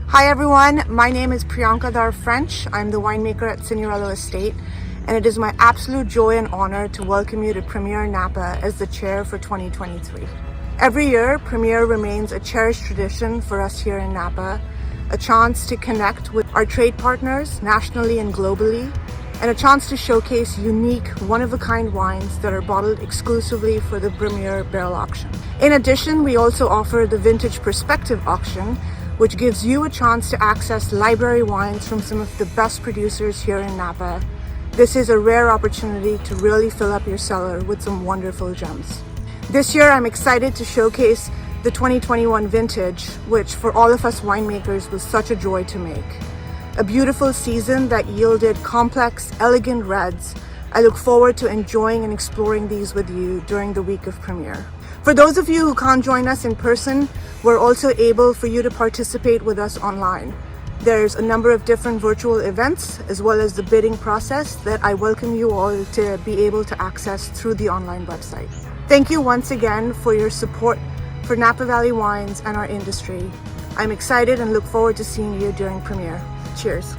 Hi everyone, my name is Priyanka Dar French. I'm the winemaker at Signorello Estate, and it is my absolute joy and honor to welcome you to Premier Napa as the chair for 2023. Every year, Premier remains a cherished tradition for us here in Napa, a chance to connect with our trade partners nationally and globally, and a chance to showcase unique, one-of-a-kind wines that are bottled exclusively for the Premier Barrel Auction. In addition, we also offer the Vintage Perspective Auction, which gives you a chance to access library wines from some of the best producers here in Napa. This is a rare opportunity to really fill up your cellar with some wonderful gems. This year, I'm excited to showcase the 2021 vintage, which for all of us winemakers was such a joy to make. A beautiful season that yielded complex, elegant reds. I look forward to enjoying and exploring these with you during the week of Premier. For those of you who can't join us in person, we're also able for you to participate with us online. There's a number of different virtual events as well as the bidding process that I welcome you all to be able to access through the online website. Thank you once again for your support for Napa Valley wines and our industry. I'm excited and look forward to seeing you during Premier. Cheers.